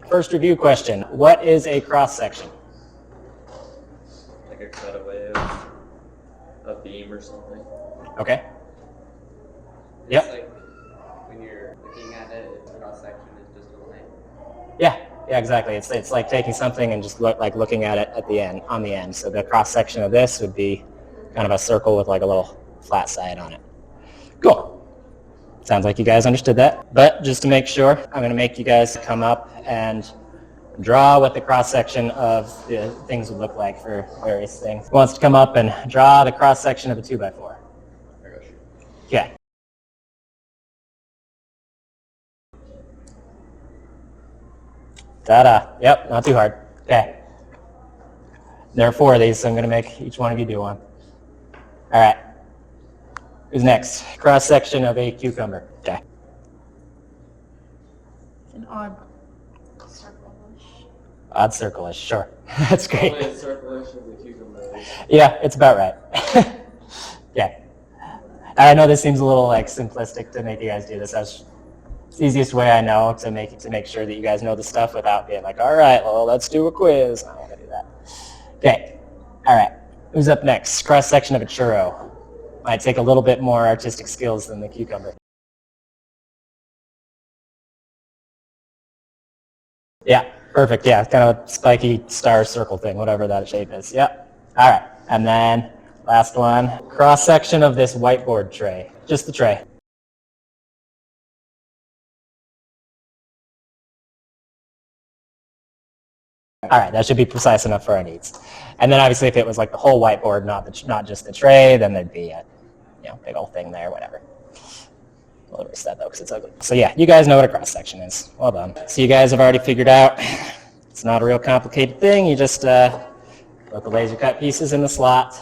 first review question. What is a cross-section? Like a cutaway of a beam or something. Okay. It's Yep. like when you're looking at it, its cross-section is just a line. Yeah, exactly. It's like taking something and just looking at it at the end, on the end. So the cross-section of this would be kind of a circle with like a little flat side on it. Cool. Sounds like you guys understood that. But just to make sure, I'm going to make you guys come up and draw what the cross-section of the things would look like for various things. Who wants to come up and draw the cross-section of a 2x4? I got you. Okay. Ta-da. Yep, not too hard. Okay. There are 4 of these, so I'm going to make each one of you do one. All right. Who's next? Cross-section of a cucumber. Okay. It's an odd circle-ish. Odd circle-ish, sure. That's great. Probably a circle-ish of the cucumber. Yeah, it's about right. Yeah. I know this seems a little like simplistic to make you guys do this. It's the easiest way I know to make sure that you guys know the stuff without being like, all right, well, let's do a quiz. I don't want to do that. Okay. All right. Who's up next? Cross-section of a churro. Might take a little bit more artistic skills than the cucumber. Yeah, perfect. Yeah, kind of a spiky star circle thing, whatever that shape is. Yep. All right. And then last one, cross-section of this whiteboard tray. Just the tray. All right, that should be precise enough for our needs. And then obviously if it was like the whole whiteboard, not just the tray, then there'd be a big old thing there, whatever. We'll erase that though, because it's ugly. So yeah, you guys know what a cross-section is. Well done. So you guys have already figured out it's not a real complicated thing. You just put the laser cut pieces in the slot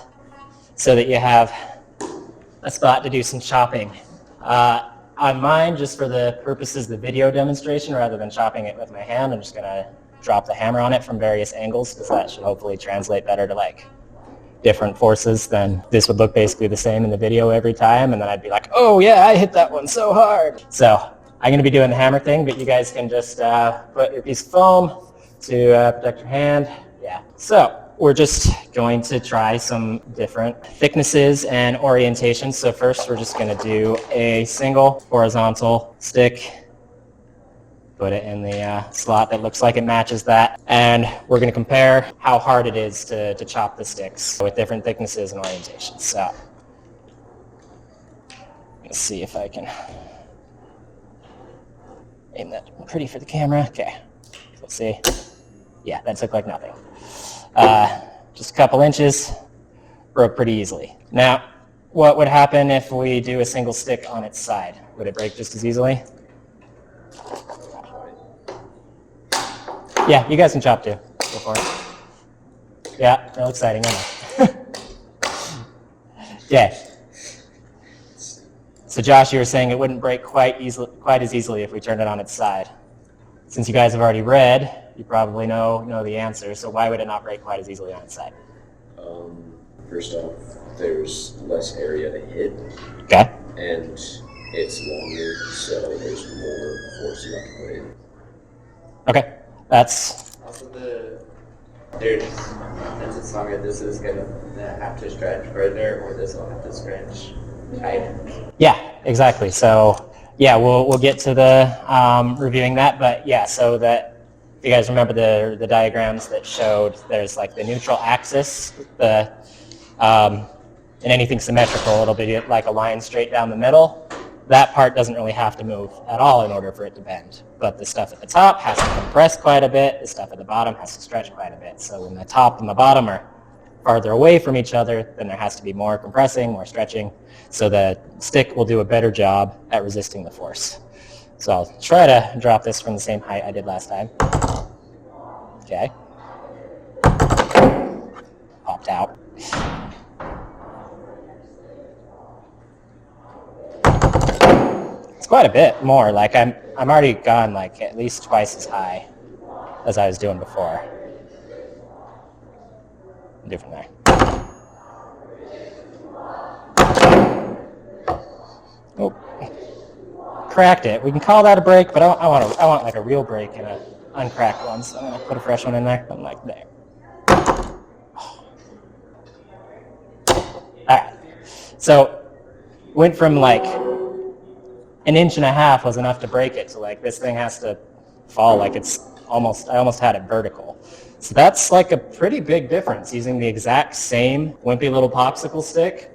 so that you have a spot to do some chopping. On mine, just for the purposes of the video demonstration, rather than chopping it with my hand, I'm just going to drop the hammer on it from various angles, because that should hopefully translate better to like different forces. Then this would look basically the same in the video every time, and then I'd be like, oh yeah, I hit that one so hard. So I'm going to be doing the hammer thing, but you guys can just put your piece of foam to protect your hand. Yeah. So we're just going to try some different thicknesses and orientations. So first we're just going to do a single horizontal stick. Put it in the slot that looks like it matches that. And we're going to compare how hard it is to chop the sticks with different thicknesses and orientations. So let's see if I can aim that pretty for the camera. Okay, let's see. Yeah, that took like nothing. Just a couple inches, broke pretty easily. Now, what would happen if we do a single stick on its side? Would it break just as easily? Yeah, you guys can chop too. Go for it. Yeah, real exciting, isn't it? Yeah. So Josh, you were saying it wouldn't break quite as easily if we turned it on its side. Since you guys have already read, you probably know the answer. So why would it not break quite as easily on its side? First off, there's less area to hit. Okay. And it's longer, so there's more force you have to put in. Okay. That's Also, since it's longer, this is going to have to stretch further, or this will have to stretch tighter. yeah, exactly. So yeah, we'll get to the reviewing that, but yeah, so that if you guys remember the diagrams that showed there's like the neutral axis, in anything symmetrical, it'll be like a line straight down the middle. That part doesn't really have to move at all in order for it to bend. But the stuff at the top has to compress quite a bit. The stuff at the bottom has to stretch quite a bit. So when the top and the bottom are farther away from each other, then there has to be more compressing, more stretching. So the stick will do a better job at resisting the force. So I'll try to drop this from the same height I did last time. Okay. Popped out. It's quite a bit more. Like I'm already gone like at least twice as high as I was doing before. Do from there. Oh, cracked it. We can call that a break, but I want like a real break in a uncracked one, so I'm going to put a fresh one in there. I'm like, there. Alright, so went from like 1.5 inches was enough to break it to like this thing has to fall like it's almost, I almost had it vertical. So that's like a pretty big difference using the exact same wimpy little popsicle stick.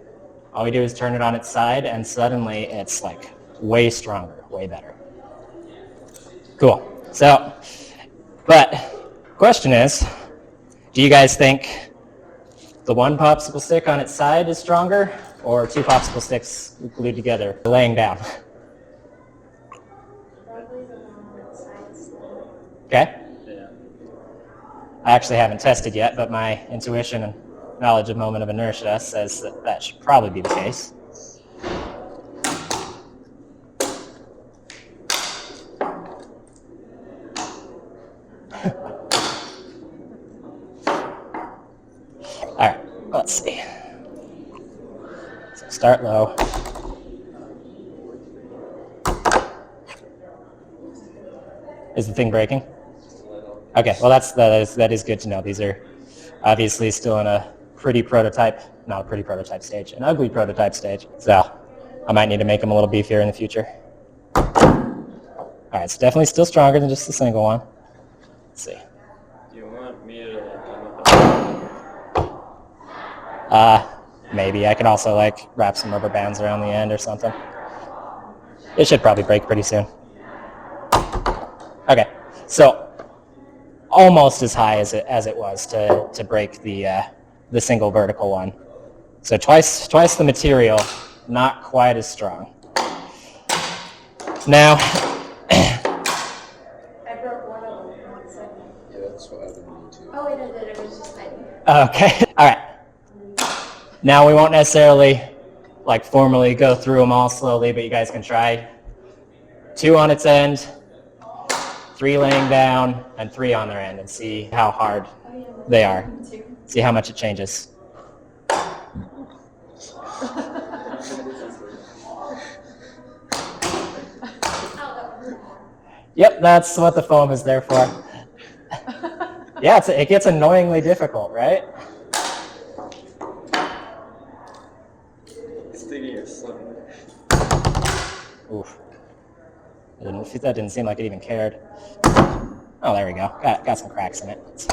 All we do is turn it on its side and suddenly it's like way stronger, way better. Cool. So, but question is, do you guys think the one popsicle stick on its side is stronger, or 2 popsicle sticks glued together, laying down? Probably the one on the sides. Okay. Yeah. I actually haven't tested yet, but my intuition and knowledge of moment of inertia says that that should probably be the case. All right, let's see. So start low. Is the thing breaking? Okay, well that is good to know. These are obviously still in a pretty prototype, not a pretty prototype stage, an ugly prototype stage. So I might need to make them a little beefier in the future. All right, it's definitely still stronger than just the single one. Let's see. Do you want me to like come up Maybe I can also like wrap some rubber bands around the end or something. It should probably break pretty soon. Okay, so almost as high as it was to break the single vertical one. So twice the material, not quite as strong. Now, I broke one of them in 1 second. Yeah, that's what happened to me too. Oh wait, I did. It was just tiny. okay, all right. Now we won't necessarily like formally go through them all slowly, but you guys can try 2 on its end, 3 laying down, and 3 on their end, and see how hard they are. See how much it changes. Yep, that's what the foam is there for. Yeah, it gets annoyingly difficult, right? sticking your slip. Oof. That didn't seem like it even cared. Oh, there we go. Got some cracks in it.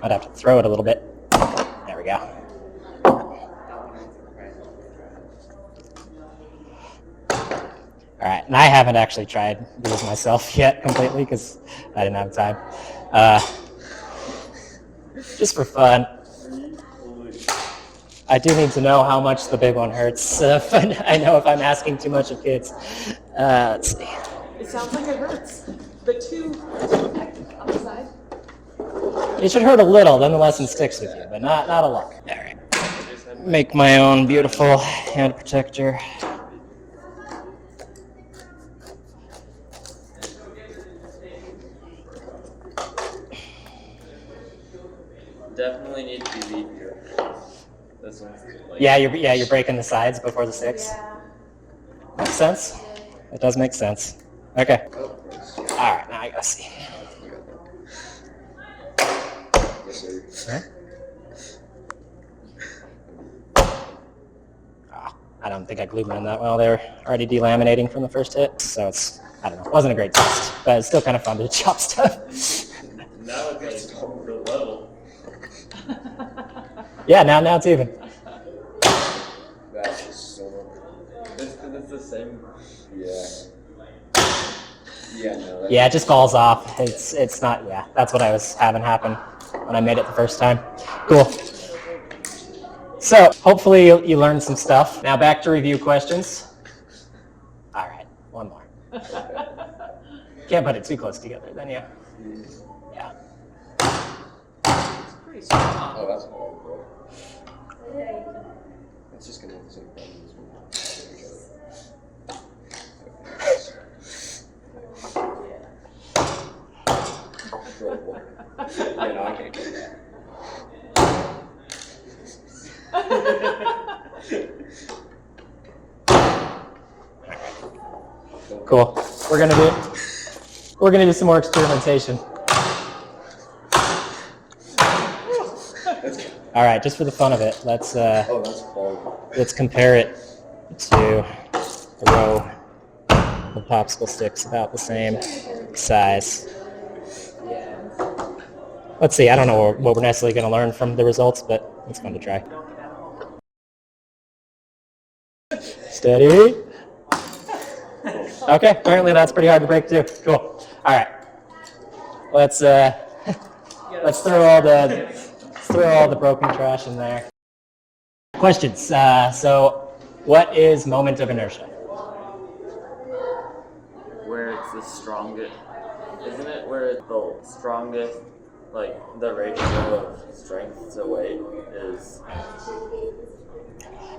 I'd have to throw it a little bit. There we go. All right, and I haven't actually tried these myself yet completely because I didn't have time. Just for fun. I do need to know how much the big one hurts. I know if I'm asking too much of kids. Let's see. It sounds like it hurts. The two on the side. It should hurt a little, then the lesson sticks with you, but not a lot. All right. Make my own beautiful hand protector. Definitely need to be beefier. This one's like Yeah, you're breaking the sides before the sticks. Yeah. Makes sense. It does make sense. Okay. All right, now I gotta see. Yes, sir. I don't think I glued them in that well. They're already delaminating from the first hit, so I don't know. It wasn't a great test, but it's still kind of fun to chop stuff. now it's like over level. Yeah, now it's even. That is so. It's the same. Yeah. Yeah, no. Yeah, it just falls off. It's not. Yeah, that's what I was having happen when I made it the first time. Cool. So hopefully you learned some stuff. Now back to review questions. All right, one more. Can't put it too close together, then yeah. Yeah. It's pretty strong. Oh, that's hard, bro. It's just gonna have the same problem as we. Cool. We're gonna do some more experimentation. All right, just for the fun of it, let's that's fun. let's compare it to a row of popsicle sticks about the same size. Let's see. I don't know what we're necessarily going to learn from the results, but it's fun to try. Steady. Okay, apparently that's pretty hard to break too. Cool. All right. Let's throw all the broken trash in there. Questions. So, what is moment of inertia? Where it's the strongest, isn't it? Where it's the strongest, like the ratio of strength to weight is.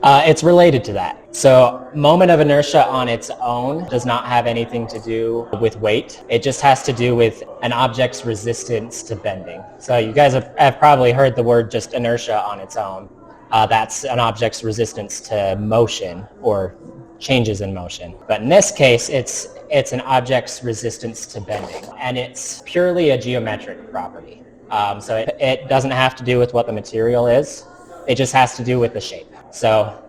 It's related to that. So moment of inertia on its own does not have anything to do with weight. It just has to do with an object's resistance to bending. So you guys have probably heard the word just inertia on its own. That's an object's resistance to motion or changes in motion. But in this case, it's an object's resistance to bending. And it's purely a geometric property. So it doesn't have to do with what the material is. It just has to do with the shape. So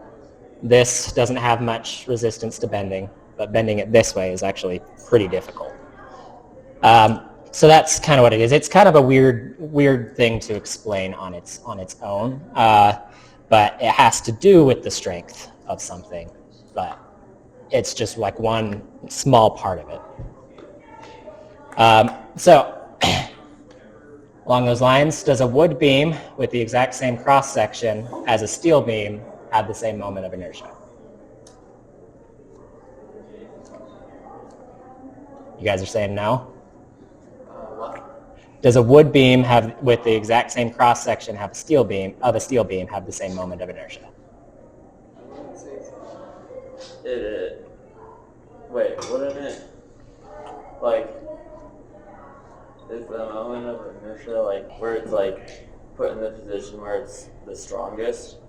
this doesn't have much resistance to bending, but bending it this way is actually pretty difficult. So that's kind of what it is. It's kind of a weird thing to explain on its own, but it has to do with the strength of something, but it's just like one small part of it. So along those lines, does a wood beam with the exact same cross-section as a steel beam have the same moment of inertia? You guys are saying no? What? Does a wood beam have with the exact same cross-section have a steel beam have the same moment of inertia? Wait, wouldn't it, like, is the moment of inertia, like, where it's, like, put in the position where it's the strongest?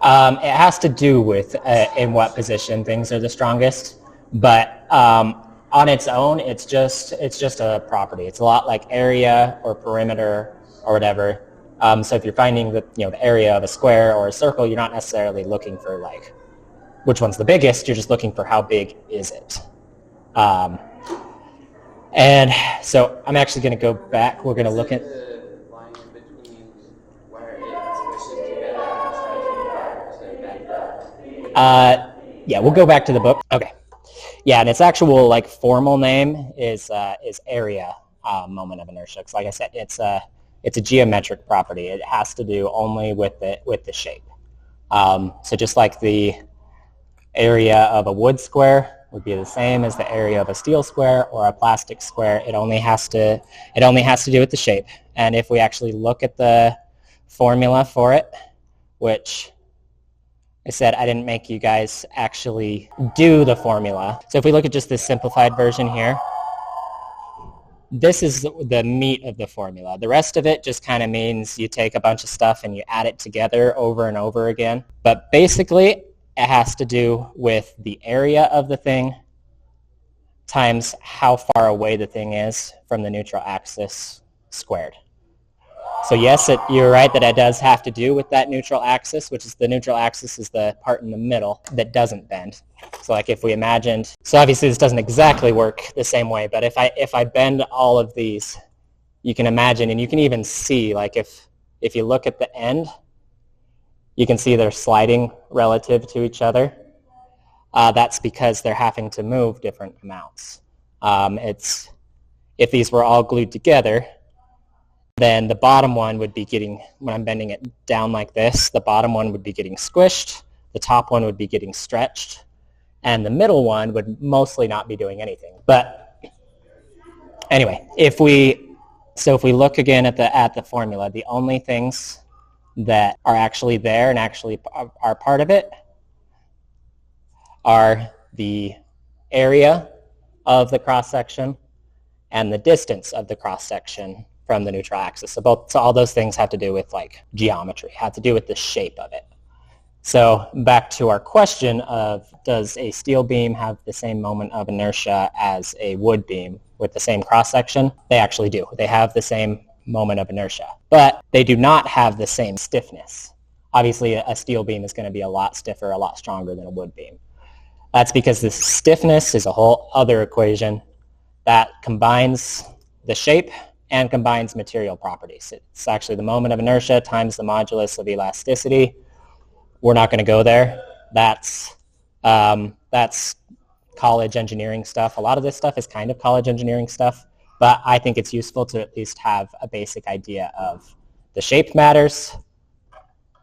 It has to do with in what position things are the strongest, but on its own, it's just a property. It's a lot like area or perimeter or whatever. So if you're finding the area of a square or a circle, you're not necessarily looking for like which one's the biggest. You're just looking for how big is it. And so I'm actually going to go back. We're going to look at The line between where it squishes together and starts to bend. yeah, we'll go back to the book. Okay. Yeah, and its actual like formal name is area moment of inertia. Because like I said, it's a geometric property. It has to do only with the shape. So just like the area of a wood square would be the same as the area of a steel square or a plastic square. It only has to do with the shape. And if we actually look at the formula for it, which I said I didn't make you guys actually do the formula. So if we look at just this simplified version here, this is the meat of the formula. The rest of it just kind of means you take a bunch of stuff and you add it together over and over again. But basically, it has to do with the area of the thing times how far away the thing is from the neutral axis squared. So yes, you're right that it does have to do with that neutral axis, which is the neutral axis is the part in the middle that doesn't bend. So like if we imagined, so obviously this doesn't exactly work the same way, but if I bend all of these, you can imagine, and you can even see, like if you look at the end, you can see they're sliding relative to each other. That's because they're having to move different amounts. If these were all glued together, then the bottom one would be getting, when I'm bending it down like this, the bottom one would be getting squished, the top one would be getting stretched, and the middle one would mostly not be doing anything. But anyway, if we look again at the formula, the only things that are actually there and actually are part of it are the area of the cross-section and the distance of the cross-section from the neutral axis. So all those things have to do with like geometry, have to do with the shape of it. So back to our question of, does a steel beam have the same moment of inertia as a wood beam with the same cross-section? They actually do. They have the same moment of inertia, but they do not have the same stiffness. Obviously, a steel beam is going to be a lot stiffer, a lot stronger than a wood beam. That's because the stiffness is a whole other equation that combines the shape and combines material properties. It's actually the moment of inertia times the modulus of elasticity. We're not going to go there. That's college engineering stuff. A lot of this stuff is kind of college engineering stuff, but I think it's useful to at least have a basic idea of the shape matters,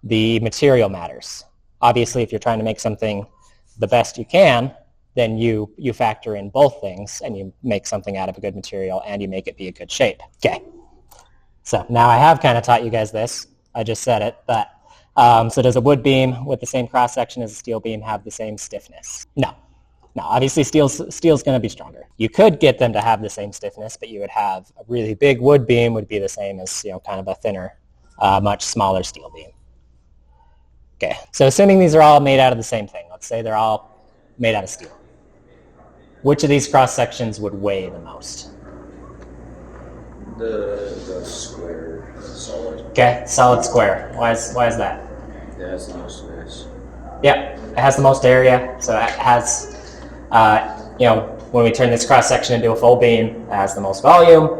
the material matters. Obviously, if you're trying to make something the best you can, then you factor in both things and you make something out of a good material and you make it be a good shape. Okay. So now I have kind of taught you guys this. I just said it, but so does a wood beam with the same cross-section as a steel beam have the same stiffness? No. No, obviously steel's going to be stronger. You could get them to have the same stiffness, but you would have a really big wood beam would be the same as, kind of a thinner, much smaller steel beam. Okay, so assuming these are all made out of the same thing, let's say they're all made out of steel. Which of these cross-sections would weigh the most? The square solid. Okay, solid square. Why is that? It has the most mass. Yeah, it has the most area, so it has, when we turn this cross-section into a full beam, it has the most volume.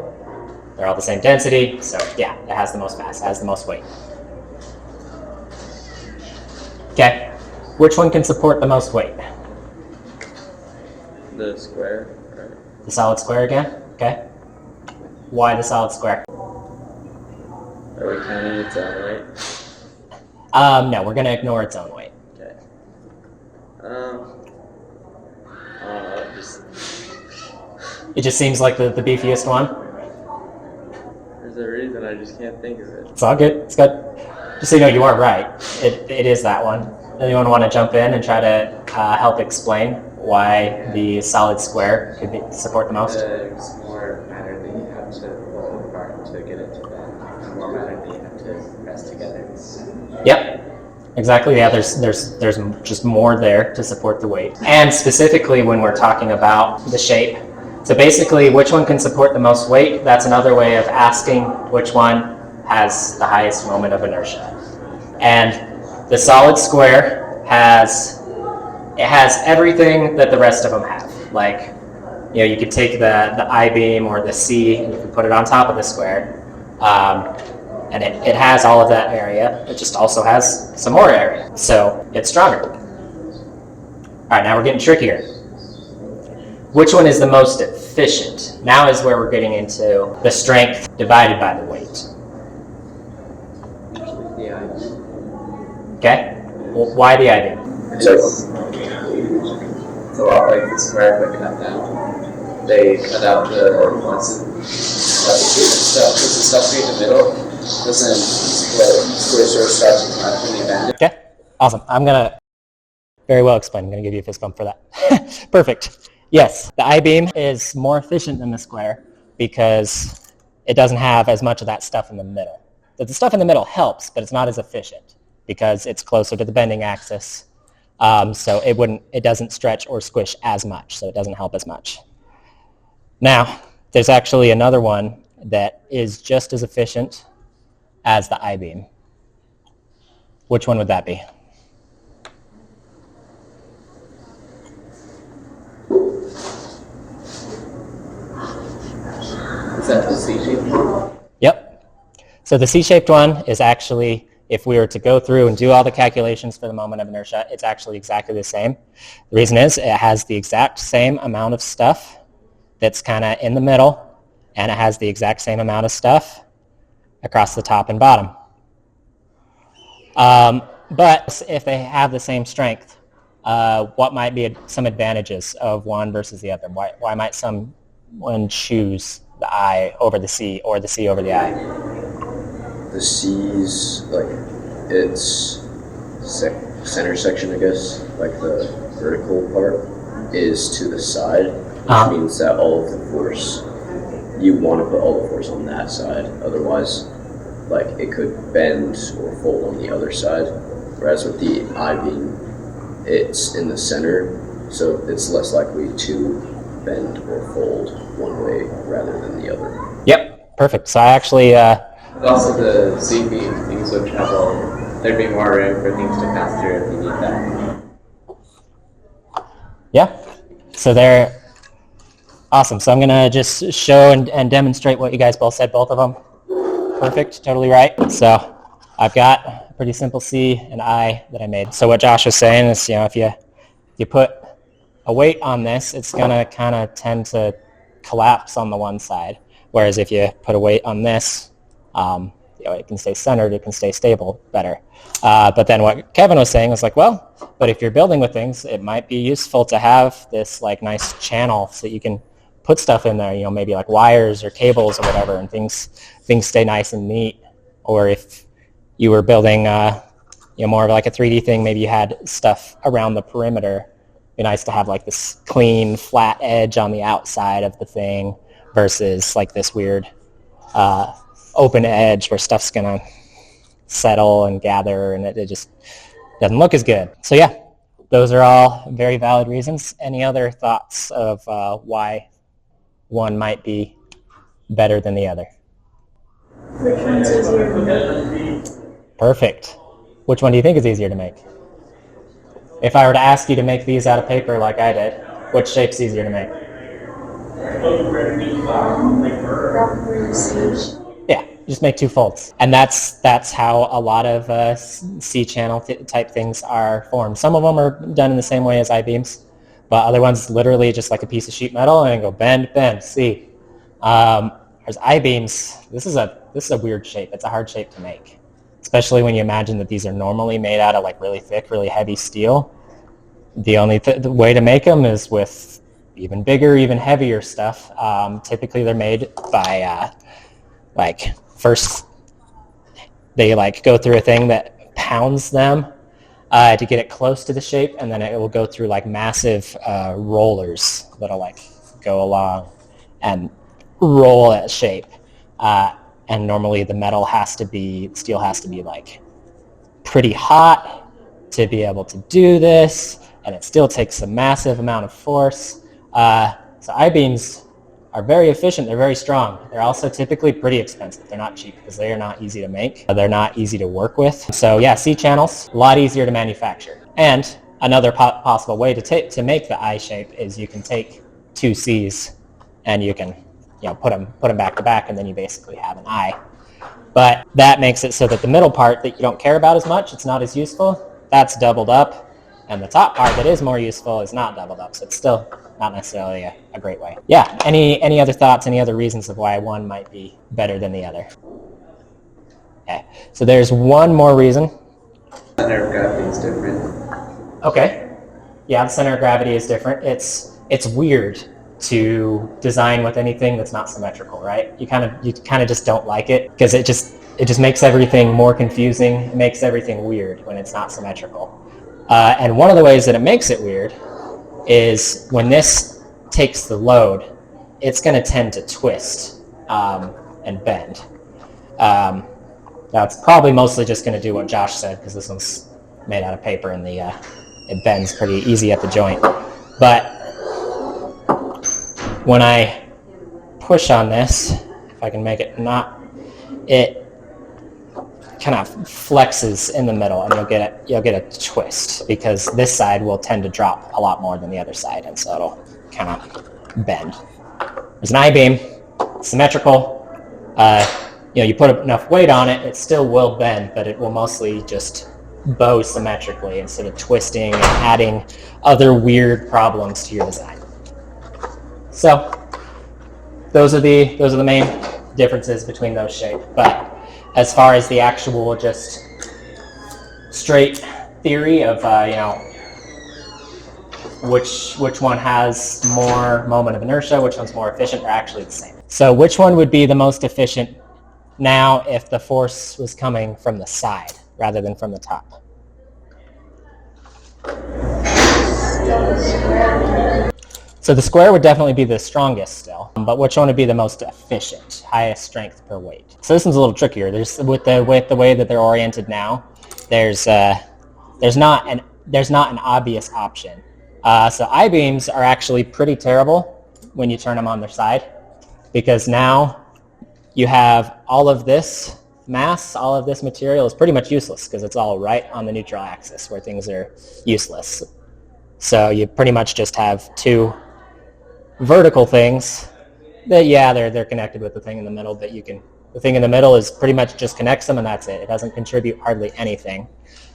They're all the same density, so yeah, it has the most mass, it has the most weight. Okay, which one can support the most weight? The square, right? The solid square again? Okay. Why the solid square? Are we counting its own weight? No, we're going to ignore its own weight. Okay. It just seems like the beefiest one. There's a reason, I just can't think of it. It's all good. It's good. Just so you know, you are right. It is that one. Anyone want to jump in and try to help explain why the solid square could support the most? There's more matter that you have to pull apart to get it to bend. More matter that you have to press together. Yep. Exactly. Yeah. There's just more there to support the weight. And specifically when we're talking about the shape. So basically, which one can support the most weight? That's another way of asking which one has the highest moment of inertia. And the solid square has everything that the rest of them have. Like, you could take the I-beam or the C and you could put it on top of the square. And it has all of that area. It just also has some more area. So it's stronger. All right, now we're getting trickier. Which one is the most efficient? Now is where we're getting into the strength divided by the weight. Yeah. Okay? Well, why the I-beam? It's a lot like the square but cut down. They cut out the stuff. Because the stuff in the middle doesn't squish or stretch as much when you bend it. Okay, awesome. I'm going to, very well explained. I'm going to give you a fist bump for that. Perfect. Yes, the I-beam is more efficient than the square because it doesn't have as much of that stuff in the middle. The stuff in the middle helps, but it's not as efficient because it's closer to the bending axis. So it doesn't stretch or squish as much, so it doesn't help as much. Now, there's actually another one that is just as efficient as the I-beam. Which one would that be? Is that the C-shaped one? Yep. So the C-shaped one is actually, if we were to go through and do all the calculations for the moment of inertia, it's actually exactly the same. The reason is it has the exact same amount of stuff that's kind of in the middle, and it has the exact same amount of stuff across the top and bottom. But if they have the same strength, what might be some advantages of one versus the other? Why might someone choose the I over the C or the C over the I? The C's, its center section, I guess, the vertical part, is to the side, which means that all of the force, you want to put all the force on that side. Otherwise, it could bend or fold on the other side. whereas with the I-beam, it's in the center, so it's less likely to bend or fold one way rather than the other. Yep, perfect. So I actually, But also the C-beam, things would travel, there'd be more room for things to pass through if you need that. yeah. So they're awesome. So I'm gonna just show and demonstrate what you guys both said, both of them. Perfect, totally right. So I've got a pretty simple C and I that I made. So what Josh was saying is, if you put a weight on this, it's gonna kind of tend to collapse on the one side. Whereas if you put a weight on this, it can stay centered, it can stay stable better. But then what Kevin was saying was like, well, but if you're building with things, it might be useful to have this like nice channel so that you can put stuff in there, maybe like wires or cables or whatever, and things stay nice and neat. Or if you were building, more of like a 3D thing, maybe you had stuff around the perimeter. It'd be nice to have like this clean, flat edge on the outside of the thing versus like this weird open edge where stuff's gonna settle and gather, and it just doesn't look as good. So yeah, those are all very valid reasons. Any other thoughts of why one might be better than the other? Which one's easier to make? Perfect. Which one do you think is easier to make? If I were to ask you to make these out of paper like I did, which shape's easier to make? Probably C. Yeah, just make two folds. And that's how a lot of C-channel type things are formed. Some of them are done in the same way as I-beams, but other ones literally just like a piece of sheet metal and go bend, see. Whereas I-beams, this is a weird shape. It's a hard shape to make, especially when you imagine that these are normally made out of like really thick, really heavy steel. The only the way to make them is with even bigger, even heavier stuff. Typically they're made by first they go through a thing that pounds them to get it close to the shape, and then it will go through like massive rollers that'll go along and roll that shape. And normally the steel has to be pretty hot to be able to do this, and it still takes a massive amount of force. So I-beams are very efficient. They're very strong. They're also typically pretty expensive. They're not cheap because they are not easy to make. They're not easy to work with. So yeah, C-channels, a lot easier to manufacture. And another possible way to make the I shape is you can take two C's and you can put them back to back, and then you basically have an I. But that makes it so that the middle part that you don't care about as much, it's not as useful, that's doubled up. And the top part that is more useful is not doubled up, so it's still not necessarily a great way. Yeah, any other thoughts, any other reasons of why one might be better than the other? Okay, so there's one more reason. Center of gravity is different. Okay, yeah, the center of gravity is different. It's weird to design with anything that's not symmetrical, right? You kind of just don't like it because it just makes everything more confusing. It makes everything weird when it's not symmetrical. And one of the ways that it makes it weird is when this takes the load, it's going to tend to twist and bend. That's probably mostly just going to do what Josh said, because this one's made out of paper and it bends pretty easy at the joint. But when I push on this, if I can make it not, it kind of flexes in the middle, and you'll get a twist because this side will tend to drop a lot more than the other side, and so it'll kind of bend. There's an I-beam, symmetrical. You put enough weight on it, it still will bend, but it will mostly just bow symmetrically instead of twisting and adding other weird problems to your design. So those are the main differences between those shapes. But as far as the actual just straight theory of which one has more moment of inertia, which one's more efficient, are actually the same. So which one would be the most efficient now if the force was coming from the side rather than from the top? So the square would definitely be the strongest still, but which one would be the most efficient, highest strength per weight? So this one's a little trickier. There's with the way that they're oriented now, there's there's not an obvious option. So I-beams are actually pretty terrible when you turn them on their side, because now you have all of this mass, all of this material is pretty much useless because it's all right on the neutral axis where things are useless. So you pretty much just have two vertical things that, yeah, they're connected with the thing in the middle, but the thing in the middle is pretty much just connects them and that's it. It doesn't contribute hardly anything.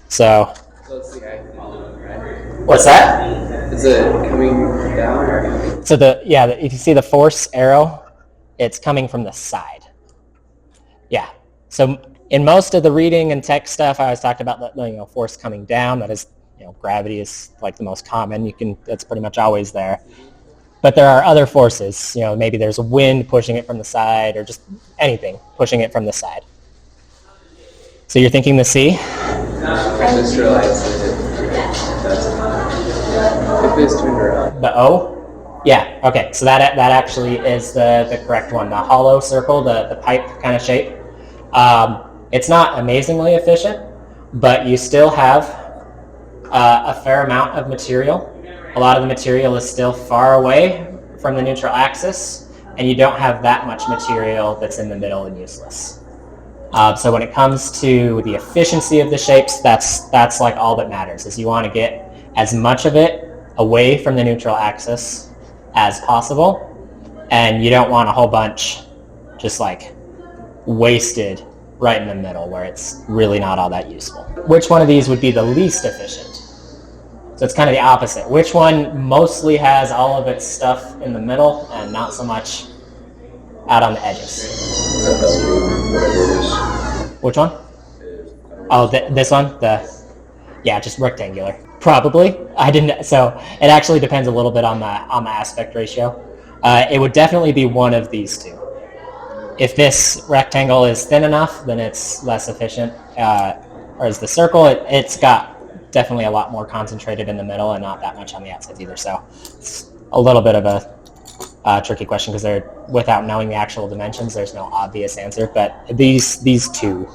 So it's the guy following, right? What's that? Is it coming down or? So if you see the force arrow, it's coming from the side. Yeah. So in most of the reading and tech stuff, I always talked about the force coming down. That is, gravity is like the most common. That's pretty much always there. But there are other forces. Maybe there's a wind pushing it from the side, or just anything pushing it from the side. So you're thinking the C? I just realized if it's turned around. The O? Yeah, okay. So that actually is the correct one. The hollow circle, the pipe kind of shape. It's not amazingly efficient, but you still have a fair amount of material. A lot of the material is still far away from the neutral axis, and you don't have that much material that's in the middle and useless. So when it comes to the efficiency of the shapes, that's like all that matters, is you want to get as much of it away from the neutral axis as possible, and you don't want a whole bunch just like wasted right in the middle where it's really not all that useful. Which one of these would be the least efficient? So it's kind of the opposite. Which one mostly has all of its stuff in the middle and not so much out on the edges? Which one? Oh, this one? Just rectangular. Probably. I didn't. So it actually depends a little bit on the aspect ratio. It would definitely be one of these two. If this rectangle is thin enough, then it's less efficient. Whereas the circle, it's got definitely a lot more concentrated in the middle and not that much on the outsides either. So it's a little bit of a tricky question because without knowing the actual dimensions, there's no obvious answer. But these two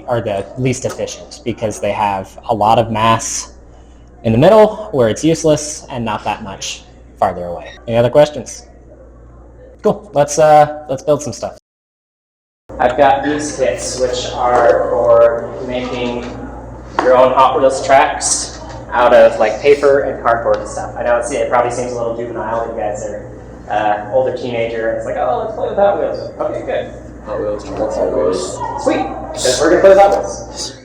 are the least efficient because they have a lot of mass in the middle where it's useless and not that much farther away. Any other questions? Cool. Let's build some stuff. I've got these kits, which are for making your own Hot Wheels tracks out of like paper and cardboard and stuff. I know it probably seems a little juvenile. You guys are older teenager. And it's like, oh, let's play with Hot Wheels. Okay, good. Hot Wheels, Hot Wheels. Sweet. Because we're gonna play with Hot Wheels.